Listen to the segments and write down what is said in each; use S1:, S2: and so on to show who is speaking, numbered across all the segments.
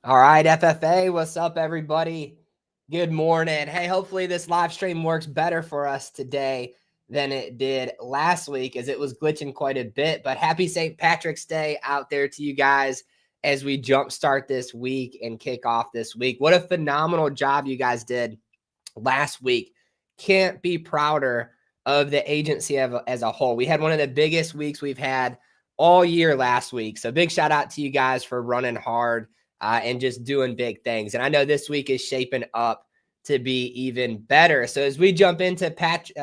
S1: All right, FFA, what's up, everybody? Good morning. Hey, hopefully this live stream works better for us today than it did last week, as it was glitching quite a bit. But happy St. Patrick's Day out there to you guys as we jumpstart this week and kick off this week. What a phenomenal job you guys did last week. Can't be prouder of the agency as a whole. We had one of the biggest weeks we've had all year last week. So big shout out to you guys for running hard and just doing big things. And I know this week is shaping up to be even better. So as we jump into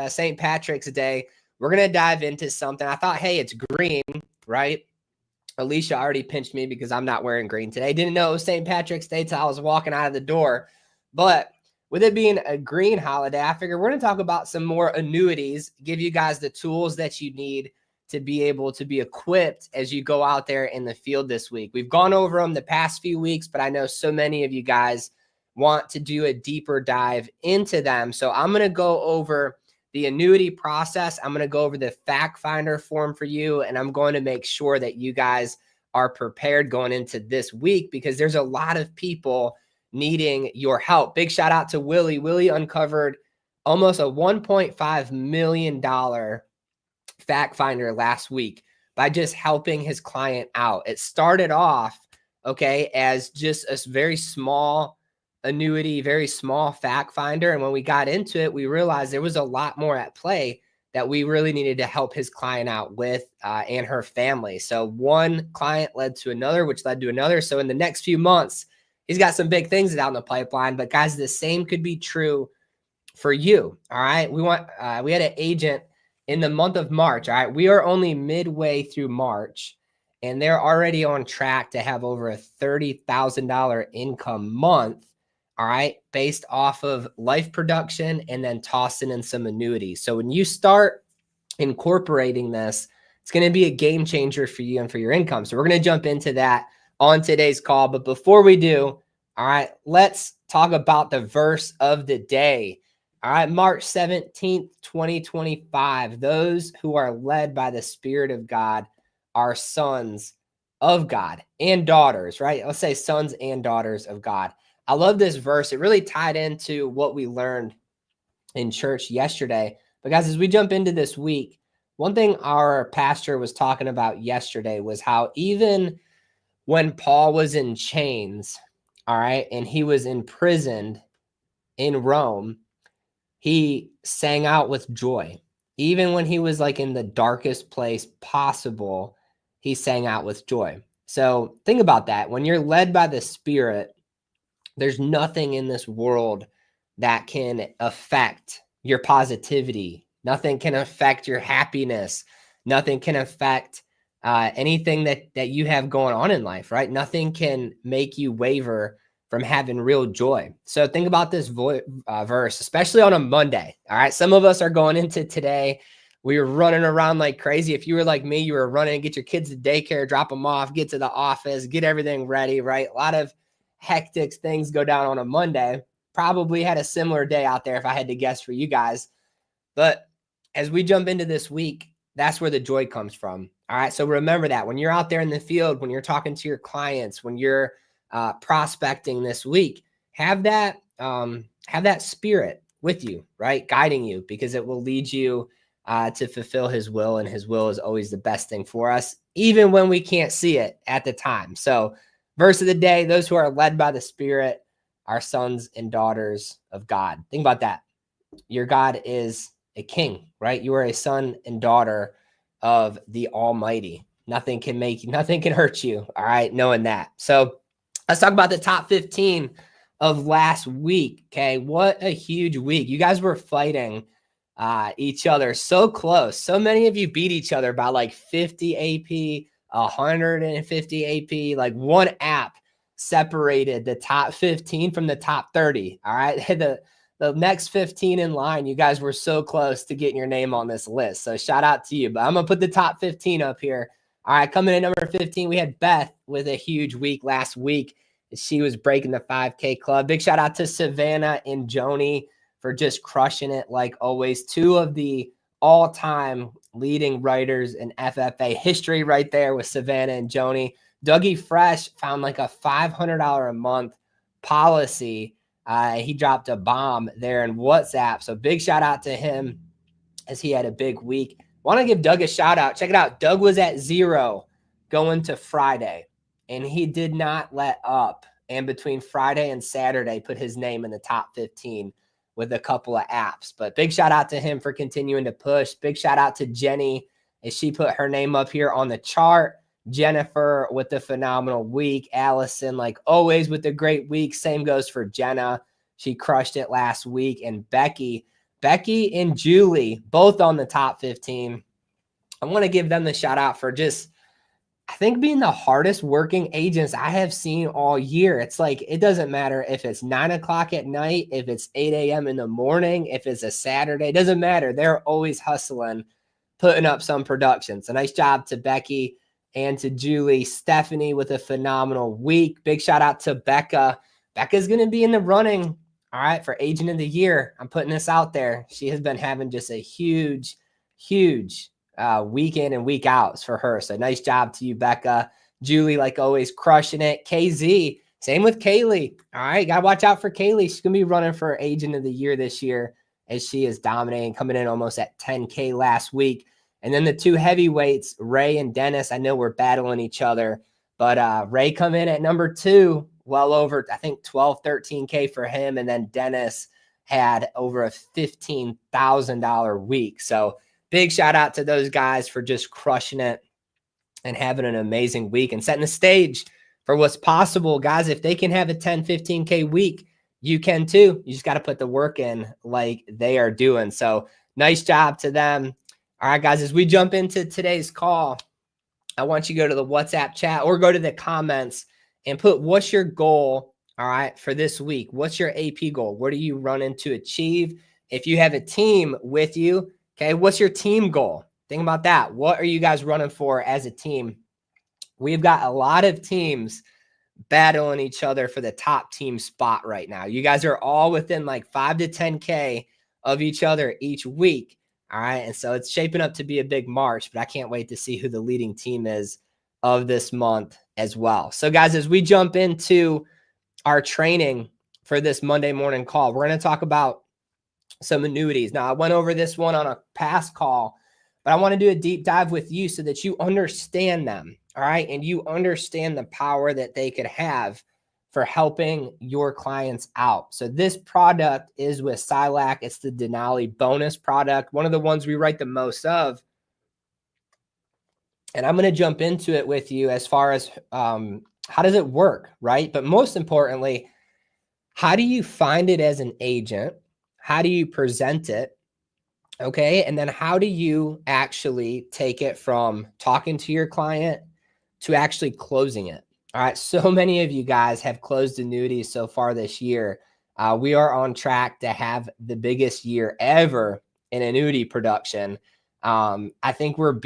S1: St. Patrick's Day, we're going to dive into something. I thought, hey, it's green, right? Alicia already pinched me because I'm not wearing green today. Didn't know it was St. Patrick's Day till I was walking out of the door. But with it being a green holiday, I figured we're going to talk about some more annuities, give you guys the tools that you need to be able to be equipped as you go out there in the field this week. We've gone over them the past few weeks, but I know so many of you guys want to do a deeper dive into them. So I'm going to go over the annuity process. I'm going to go over the fact finder form for you, and I'm going to make sure that you guys are prepared going into this week because there's a lot of people needing your help. Big shout out to Willie. Willie uncovered almost a $1.5 million fact finder last week by just helping his client out. It started off, okay, as just a very small annuity, very small fact finder. And when we got into it, we realized there was a lot more at play that we really needed to help his client out with and her family. So one client led to another, which led to another. So in the next few months, he's got some big things out in the pipeline, but guys, the same could be true for you. All right. We had an agent in the month of March. All right. We are only midway through March and they're already on track to have over a $30,000 income month. All right. Based off of life production and then tossing in some annuities. So when you start incorporating this, it's going to be a game changer for you and for your income. So we're going to jump into that on today's call. But before we do, all right, let's talk about the verse of the day. All right, March 17th, 2025. Those who are led by the Spirit of God are sons of God and daughters, right? Let's say sons and daughters of God. I love this verse. It really tied into what we learned in church yesterday. But guys, as we jump into this week, one thing our pastor was talking about yesterday was how even when Paul was in chains, all right, and he was imprisoned in Rome, he sang out with joy. Even when he was like in the darkest place possible, he sang out with joy. So think about that. When you're led by the Spirit, there's nothing in this world that can affect your positivity. Nothing can affect your happiness. Nothing can affect anything that you have going on in life, right? Nothing can make you waver from having real joy. So think about this verse, especially on a Monday. All right. Some of us are going into today. We were running around like crazy. If you were like me, you were running, get your kids to daycare, drop them off, get to the office, get everything ready, right? A lot of hectic things go down on a Monday. Probably had a similar day out there if I had to guess for you guys. But as we jump into this week, that's where the joy comes from. All right. So remember that when you're out there in the field, when you're talking to your clients, when you're prospecting this week, have that spirit with you, right? Guiding you, because it will lead you to fulfill his will, and his will is always the best thing for us, even when we can't see it at the time. So verse of the day, those who are led by the Spirit are sons and daughters of God. Think about that. Your God is a king, right? You are a son and daughter of the Almighty. Nothing can hurt you. All right. Knowing that. So let's talk about the top 15 of last week. Okay. What a huge week. You guys were fighting each other so close. So many of you beat each other by like 50 AP, 150 AP, like one app separated the top 15 from the top 30. All right. The next 15 in line, you guys were so close to getting your name on this list. So shout out to you. But I'm going to put the top 15 up here. All right, coming in number 15, we had Beth with a huge week last week. She was breaking the 5K club. Big shout out to Savannah and Joni for just crushing it like always. Two of the all-time leading writers in FFA history right there with Savannah and Joni. Dougie Fresh found like a $500 a month policy. He dropped a bomb there in WhatsApp. So big shout out to him as he had a big week. Want to give Doug a shout out. Check it out. Doug was at 0 going to Friday, and he did not let up. And between Friday and Saturday, put his name in the top 15 with a couple of apps. But big shout out to him for continuing to push. Big shout out to Jenny as she put her name up here on the chart. Jennifer with the phenomenal week. Allison, like always, with the great week. Same goes for Jenna. She crushed it last week. And Becky and Julie, both on the top 15. I want to give them the shout out for just, I think, being the hardest working agents I have seen all year. It's like, it doesn't matter if it's 9 o'clock at night, if it's 8 a.m. in the morning, if it's a Saturday, it doesn't matter. They're always hustling, putting up some production. So nice job to Becky and to Julie. Stephanie with a phenomenal week. Big shout out to Becca. Becca's going to be in the running, all right, for Agent of the Year. I'm putting this out there. She has been having just a huge week in and week outs for her. So nice job to you, Becca. Julie, like always, crushing it. KZ, same with Kaylee. All right, got to watch out for Kaylee. She's going to be running for Agent of the Year this year as she is dominating, coming in almost at 10K last week. And then the two heavyweights, Ray and Dennis, I know we're battling each other, but Ray come in at number 2, well over, I think, 12, 13K for him. And then Dennis had over a $15,000 week. So big shout out to those guys for just crushing it and having an amazing week and setting the stage for what's possible. Guys, if they can have a 10, 15K week, you can too. You just got to put the work in like they are doing. So nice job to them. All right, guys, as we jump into today's call, I want you to go to the WhatsApp chat or go to the comments and put what's your goal, all right, for this week. What's your AP goal? What are you running to achieve? If you have a team with you, okay, what's your team goal? Think about that. What are you guys running for as a team? We've got a lot of teams battling each other for the top team spot right now. You guys are all within like 5 to 10K of each other each week. All right. And so it's shaping up to be a big March, but I can't wait to see who the leading team is of this month as well. So guys, as we jump into our training for this Monday morning call, we're going to talk about some annuities. Now, I went over this one on a past call, but I want to do a deep dive with you so that you understand them. All right. And you understand the power that they could have for helping your clients out. So this product is with Silac. It's the Denali bonus product, one of the ones we write the most of. And I'm going to jump into it with you as far as how does it work, right? But most importantly, how do you find it as an agent? How do you present it? Okay. And then how do you actually take it from talking to your client to actually closing it? All right. So many of you guys have closed annuities so far this year. We are on track to have the biggest year ever in annuity production. I think we're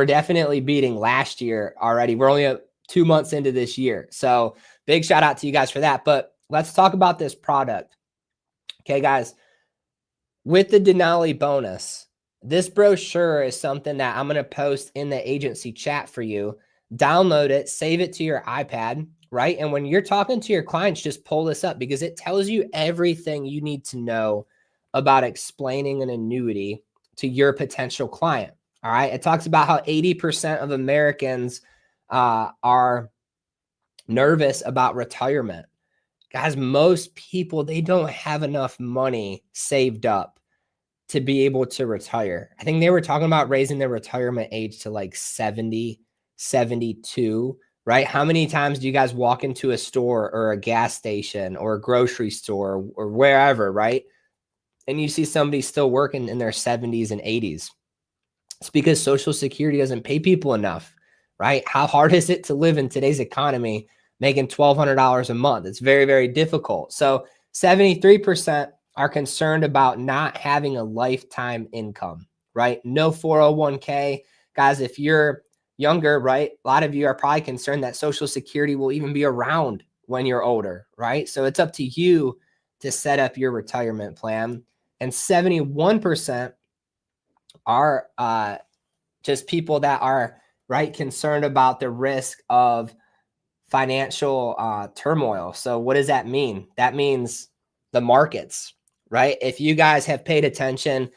S1: definitely beating last year already. We're only 2 months into this year. So big shout out to you guys for that. But let's talk about this product. Okay, guys, with the Denali bonus, this brochure is something that I'm going to post in the agency chat for you. Download it, save it to your iPad, right? And when you're talking to your clients, just pull this up because it tells you everything you need to know about explaining an annuity to your potential client. All right. It talks about how 80% of Americans are nervous about retirement. Guys, most people, they don't have enough money saved up to be able to retire. I think they were talking about raising their retirement age to like 70, 72, right? How many times do you guys walk into a store or a gas station or a grocery store or wherever, right? And you see somebody still working in their 70s and 80s. It's because Social Security doesn't pay people enough, right? How hard is it to live in today's economy making $1,200 a month? It's very, very difficult. So 73% are concerned about not having a lifetime income, right? No 401k. Guys, if you're younger, right, a lot of you are probably concerned that Social Security will even be around when you're older, right? So it's up to you to set up your retirement plan. And 71% are just people that are right? Concerned about the risk of financial turmoil. So what does that mean? That means the markets, right? If you guys have paid attention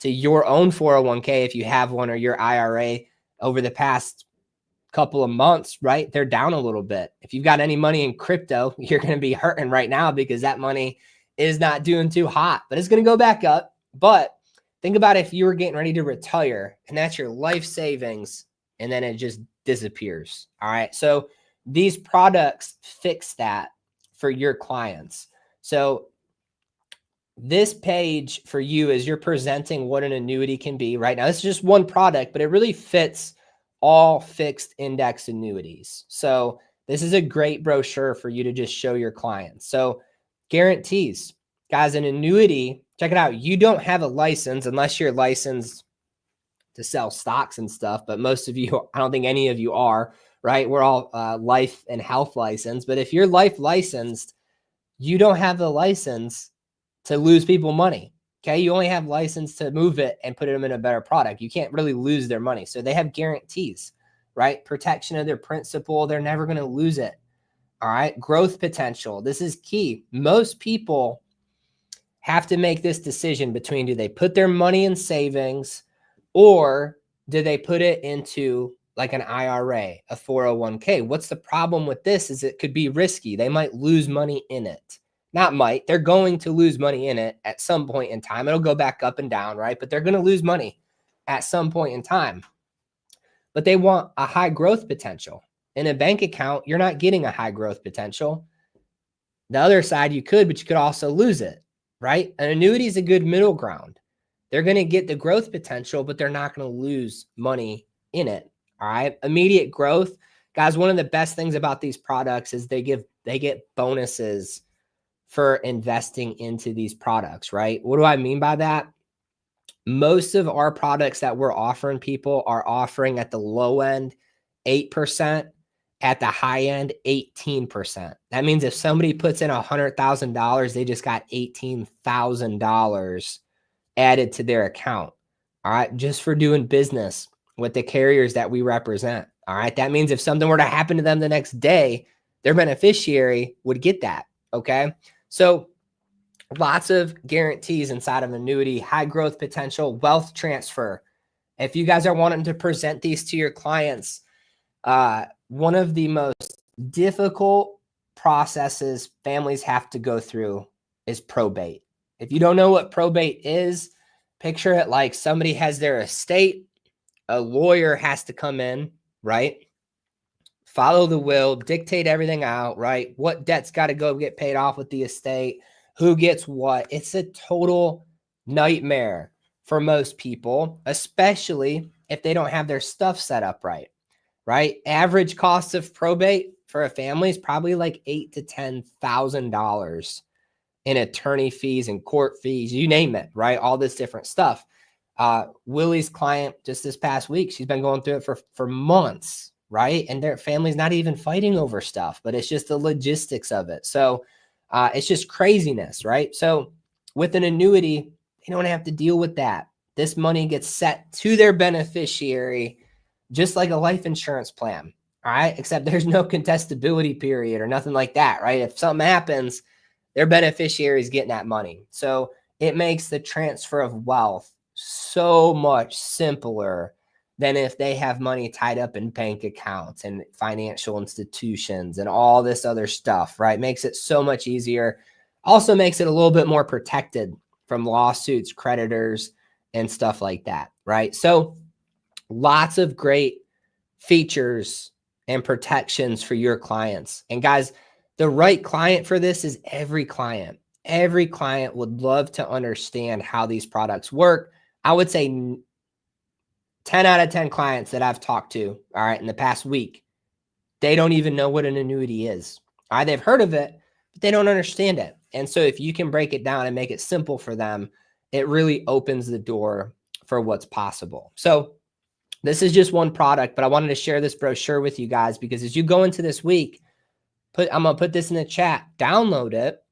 S1: to your own 401k, if you have one, or your IRA over the past couple of months, right? They're down a little bit. If you've got any money in crypto, you're going to be hurting right now because that money is not doing too hot, but it's going to go back up. But think about if you were getting ready to retire and that's your life savings and then it just disappears. All right. So these products fix that for your clients. So this page for you is you're presenting what an annuity can be right now. This is just one product, but it really fits all fixed index annuities. So this is a great brochure for you to just show your clients. So guarantees, guys, an annuity, check it out. You don't have a license unless you're licensed to sell stocks and stuff, but most of you, I don't think any of you are, right? We're all life and health licensed, but if you're life licensed, you don't have the license to lose people money. Okay. You only have license to move it and put them in a better product. You can't really lose their money. So they have guarantees, right? Protection of their principal. They're never going to lose it. All right. Growth potential. This is key. Most people have to make this decision between, do they put their money in savings or do they put it into like an IRA, a 401k? What's the problem with this is it could be risky. They might lose money in it. Not might, they're going to lose money in it at some point in time. It'll go back up and down, right? But they're going to lose money at some point in time. But they want a high growth potential. In a bank account, you're not getting a high growth potential. The other side, you could, but you could also lose it, right? An annuity is a good middle ground. They're going to get the growth potential, but they're not going to lose money in it. All right. Immediate growth. Guys, one of the best things about these products is they get bonuses for investing into these products, right? What do I mean by that? Most of our products that we're offering people are offering at the low end 8%, at the high end 18%. That means if somebody puts in $100,000, they just got $18,000 added to their account. All right. Just for doing business with the carriers that we represent. All right. That means if something were to happen to them the next day, their beneficiary would get that. Okay. So lots of guarantees inside of annuity, high growth potential, wealth transfer. If you guys are wanting to present these to your clients, one of the most difficult processes families have to go through is probate. If you don't know what probate is, picture it like somebody has their estate, a lawyer has to come in, right? Follow the will, dictate everything out, right? What debt's got to go get paid off with the estate, who gets what. It's a total nightmare for most people, especially if they don't have their stuff set up right, right? Average cost of probate for a family is probably like $8,000 to $10,000 in attorney fees and court fees, you name it, right? All this different stuff. Willie's client just this past week, she's been going through it for months, right? And their family's not even fighting over stuff, but it's just the logistics of it. So it's just craziness, right? So with an annuity, they don't have to deal with that. This money gets set to their beneficiary, just like a life insurance plan, all right? Except there's no contestability period or nothing like that, right? If something happens, their beneficiary is getting that money. So it makes the transfer of wealth so much simpler than if they have money tied up in bank accounts and financial institutions and all this other stuff, right? Makes it so much easier. Also makes it a little bit more protected from lawsuits, creditors, and stuff like that, right? So lots of great features and protections for your clients. And guys, the right client for this is every client. Every client would love to understand how these products work. I would say 10 out of 10 clients that I've talked to, all right, in the past week, they don't even know what an annuity is. All right, they've heard of it, but they don't understand it. And so if you can break it down and make it simple for them, it really opens the door for what's possible. So this is just one product, but I wanted to share this brochure with you guys because as you go into this week, I'm going to put this in the chat, download it,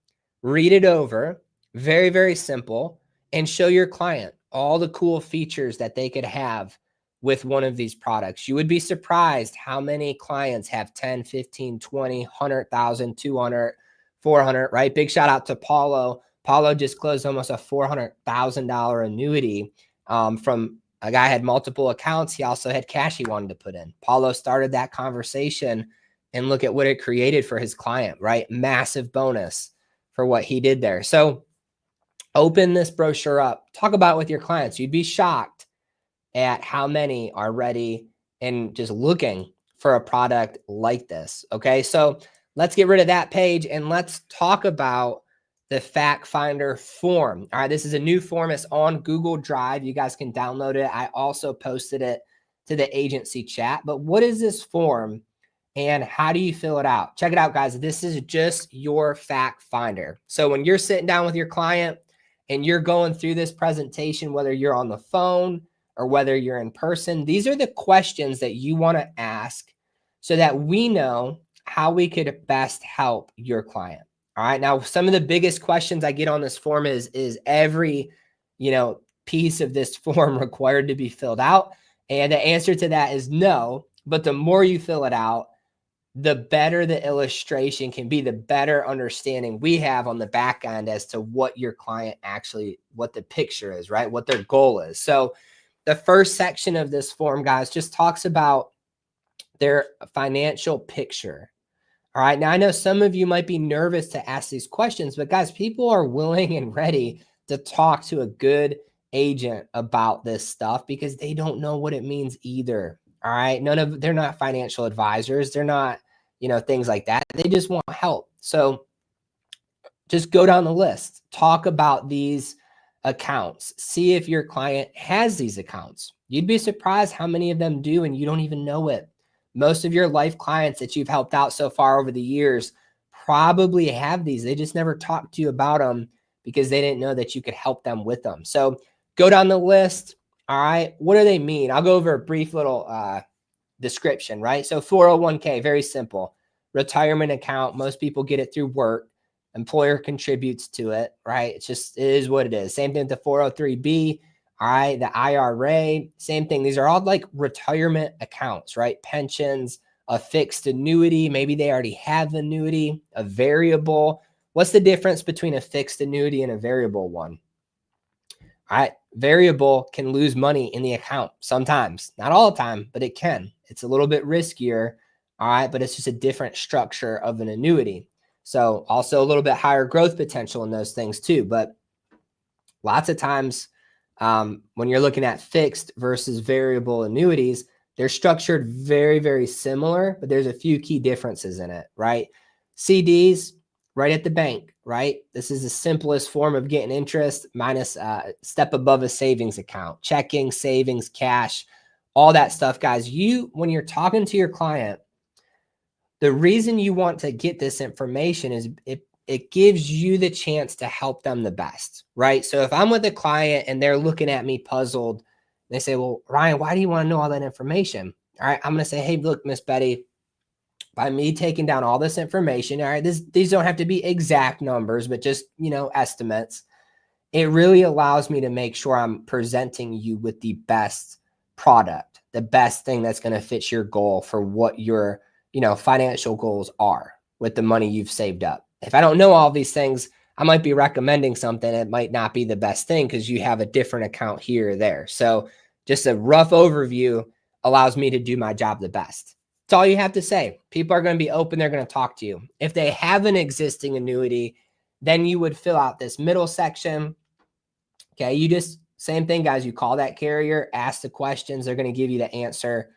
S1: read it over, very, very simple, and show your client all the cool features that they could have with one of these products. You would be surprised how many clients have 10, 15, 20, 100,000, 200, 400, right? Big shout out to Paulo. Paulo just closed almost a $400,000 annuity from a guy had multiple accounts. He also had cash he wanted to put in. Paulo started that conversation, and look at what it created for his client, right? Massive bonus for what he did there. So open this brochure up, talk about it with your clients. You'd be shocked at how many are ready and just looking for a product like this. Okay, so let's get rid of that page and let's talk about the Fact Finder form. All right, this is a new form. It's on Google Drive. You guys can download it. I also posted it to the agency chat. But what is this form and how do you fill it out? Check it out, guys. This is just your Fact Finder. So when you're sitting down with your client and you're going through this presentation, whether you're on the phone or whether you're in person, these are the questions that you want to ask so that we know how we could best help your client. All right. Now, some of the biggest questions I get on this form is every, piece of this form required to be filled out? And the answer to that is no. But the more you fill it out, the better the illustration can be, the better understanding we have on the back end as to what your client actually, what the picture is, right? What their goal is. So the first section of this form, guys, just talks about their financial picture. All right. Now, I know some of you might be nervous to ask these questions, but guys, people are willing and ready to talk to a good agent about this stuff because they don't know what it means either. All right. They're not financial advisors. They're not, things like that. They just want help. So just go down the list, talk about these accounts, see if your client has these accounts. You'd be surprised how many of them do, and you don't even know it. Most of your life clients that you've helped out so far over the years probably have these. They just never talked to you about them because they didn't know that you could help them with them. So go down the list. All right. What do they mean? I'll go over a brief little description, right? So 401k, very simple. Retirement account. Most people get it through work. Employer contributes to it, right? It is what it is. Same thing with the 403b. All right, the IRA, same thing. These are all like retirement accounts, right? Pensions, a fixed annuity. Maybe they already have an annuity, a variable. What's the difference between a fixed annuity and a variable one? All right, variable can lose money in the account sometimes, not all the time, but it can. It's a little bit riskier, all right, but it's just a different structure of an annuity. So also a little bit higher growth potential in those things too. But lots of times, when you're looking at fixed versus variable annuities, they're structured very, very similar, but there's a few key differences in it, right? CDs, right at the bank, right? This is the simplest form of getting interest minus step above a savings account, checking, savings, cash, all that stuff, guys. When you're talking to your client, the reason you want to get this information is it gives you the chance to help them the best, right? So if I'm with a client and they're looking at me puzzled, they say, well, Ryan, why do you want to know all that information? All right, I'm going to say, hey, look, Miss Betty, by me taking down all this information, all right, these don't have to be exact numbers, but just, estimates. It really allows me to make sure I'm presenting you with the best product, the best thing that's going to fit your goal for what your, financial goals are with the money you've saved up. If I don't know all these things, I might be recommending something. It might not be the best thing because you have a different account here or there. So just a rough overview allows me to do my job the best. That's all you have to say. People are going to be open. They're going to talk to you. If they have an existing annuity, then you would fill out this middle section. Okay. Same thing, guys. You call that carrier, ask the questions. They're going to give you the answer.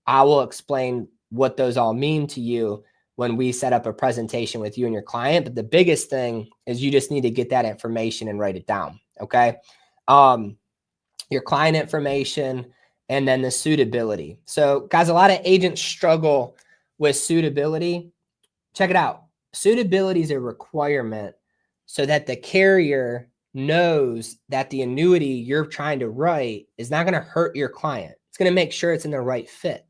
S1: I will explain what those all mean to you when we set up a presentation with you and your client. But the biggest thing is you just need to get that information and write it down. Okay. Your client information and then the suitability. So guys, a lot of agents struggle with suitability. Check it out. Suitability is a requirement so that the carrier knows that the annuity you're trying to write is not going to hurt your client. It's going to make sure it's in the right fit.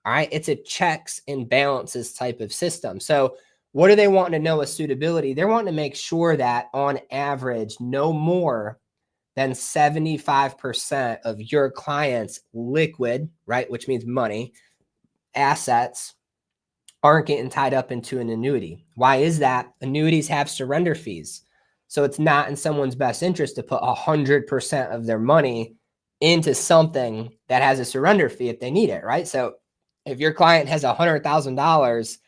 S1: All right. It's a checks and balances type of system. So what are they wanting to know with suitability? They're wanting to make sure that on average, no more then 75% of your clients' liquid, right, which means money, assets aren't getting tied up into an annuity. Why is that? Annuities have surrender fees. So it's not in someone's best interest to put 100% of their money into something that has a surrender fee if they need it, right? So if your client has $100,000,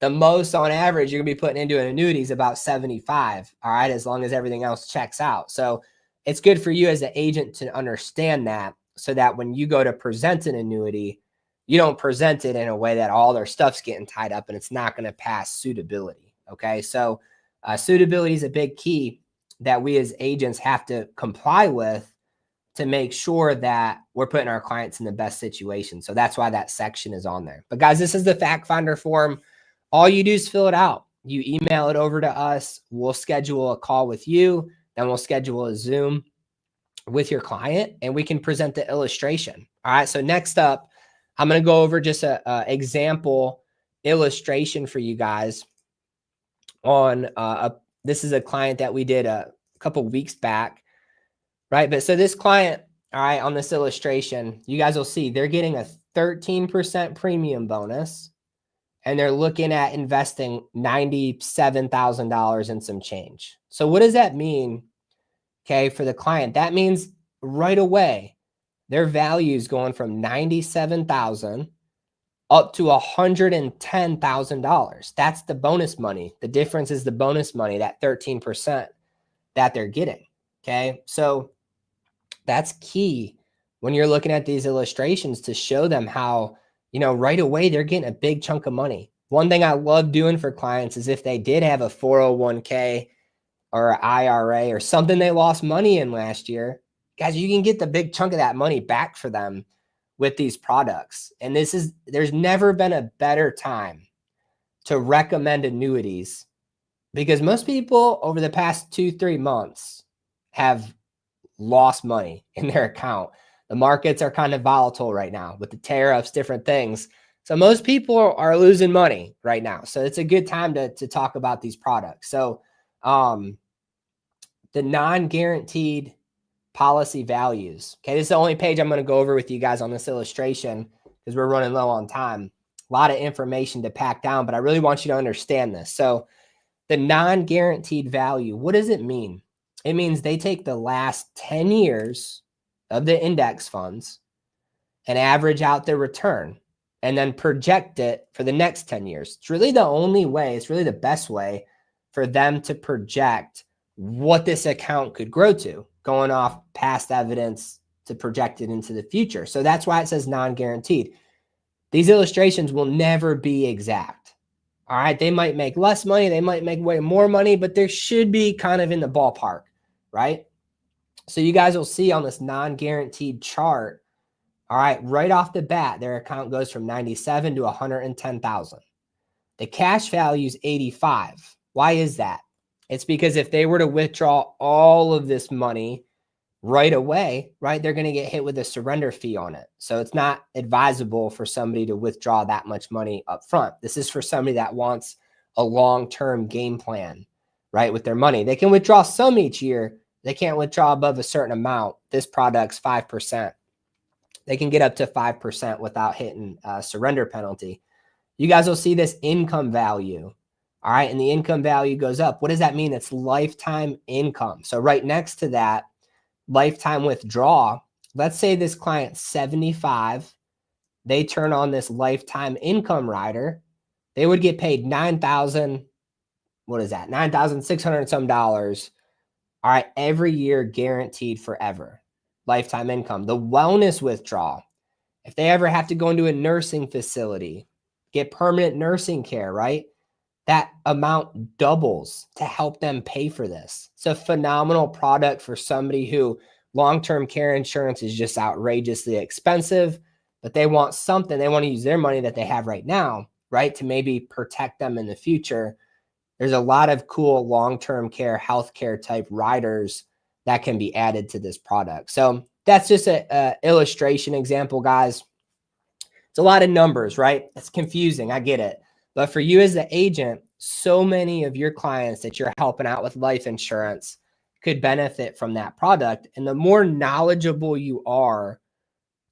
S1: the most on average you're gonna be putting into an annuity is about 75, all right, as long as everything else checks out. So it's good for you as an agent to understand that, so that when you go to present an annuity, you don't present it in a way that all their stuff's getting tied up and it's not going to pass suitability. Okay. So suitability is a big key that we as agents have to comply with to make sure that we're putting our clients in the best situation. So that's why that section is on there. But guys, this is the fact finder form. All you do is fill it out. You email it over to us. We'll schedule a call with you. Then we'll schedule a Zoom with your client and we can present the illustration. All right. So next up, I'm going to go over just a example illustration for you guys on this is a client that we did a couple weeks back, right? But so this client, all right, on this illustration, you guys will see they're getting a 13% premium bonus and they're looking at investing $97,000 in some change. So what does that mean? Okay, for the client, that means right away, their value is going from $97,000 up to $110,000. That's the bonus money. The difference is the bonus money, that 13% that they're getting. Okay, so that's key when you're looking at these illustrations to show them how, you know, right away they're getting a big chunk of money. One thing I love doing for clients is if they did have a 401k or an IRA or something they lost money in last year, guys, you can get the big chunk of that money back for them with these products. And there's never been a better time to recommend annuities because most people over the past 2-3 months have lost money in their account. The markets are kind of volatile right now with the tariffs, different things. So most people are losing money right now. So it's a good time to talk about these products. So the non-guaranteed policy values. Okay, this is the only page I'm going to go over with you guys on this illustration because we're running low on time. A lot of information to pack down, but I really want you to understand this. So the non-guaranteed value, what does it mean? It means they take the last 10 years of the index funds and average out their return and then project it for the next 10 years. It's really the only way, it's really the best way for them to project what this account could grow to, going off past evidence to project it into the future. So that's why it says non-guaranteed. These illustrations will never be exact. All right. They might make less money. They might make way more money, but there should be kind of in the ballpark, right? So you guys will see on this non-guaranteed chart, all right, right off the bat, their account goes from 97 to 110,000. The cash value is 85. Why is that? It's because if they were to withdraw all of this money right away, right, they're going to get hit with a surrender fee on it. So it's not advisable for somebody to withdraw that much money up front. This is for somebody that wants a long-term game plan, right, with their money. They can withdraw some each year. They can't withdraw above a certain amount. This product's 5%. They can get up to 5% without hitting a surrender penalty. You guys will see this income value. All right. And the income value goes up. What does that mean? It's lifetime income. So right next to that, lifetime withdrawal, let's say this client's 75. They turn on this lifetime income rider. They would get paid $9,000. What is that? $9,600 some dollars. All right. Every year guaranteed forever. Lifetime income. The wellness withdrawal. If they ever have to go into a nursing facility, get permanent nursing care, right? That amount doubles to help them pay for this. It's a phenomenal product for somebody who long-term care insurance is just outrageously expensive, but they want something. They want to use their money that they have right now, right, to maybe protect them in the future. There's a lot of cool long-term care, healthcare type riders that can be added to this product. So that's just an illustration example, guys. It's a lot of numbers, right? It's confusing. I get it. But for you as the agent, so many of your clients that you're helping out with life insurance, could benefit from that product. And the more knowledgeable you are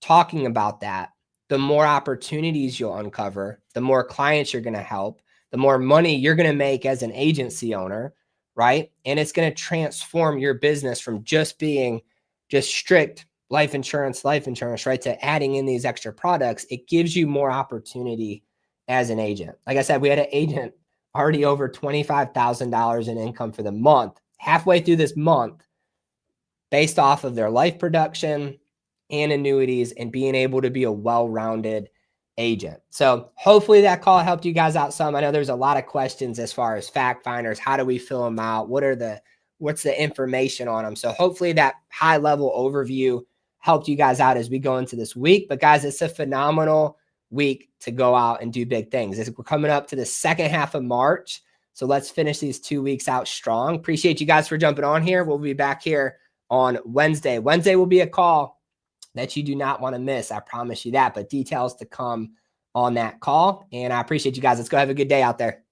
S1: talking about that, the more opportunities you'll uncover, the more clients you're going to help, the more money you're going to make as an agency owner, right? And it's going to transform your business from just being just strict life insurance, right, to adding in these extra products. It gives you more opportunity as an agent. Like I said, we had an agent already over $25,000 in income for the month, halfway through this month, based off of their life production and annuities and being able to be a well-rounded agent. So hopefully that call helped you guys out some. I know there's a lot of questions as far as fact finders. How do we fill them out? What's the information on them? So hopefully that high level overview helped you guys out as we go into this week. But guys, it's a phenomenal week to go out and do big things. We're coming up to the second half of March. So let's finish these 2 weeks out strong. Appreciate you guys for jumping on here. We'll be back here on Wednesday. Wednesday will be a call that you do not want to miss. I promise you that, but details to come on that call. And I appreciate you guys. Let's go have a good day out there.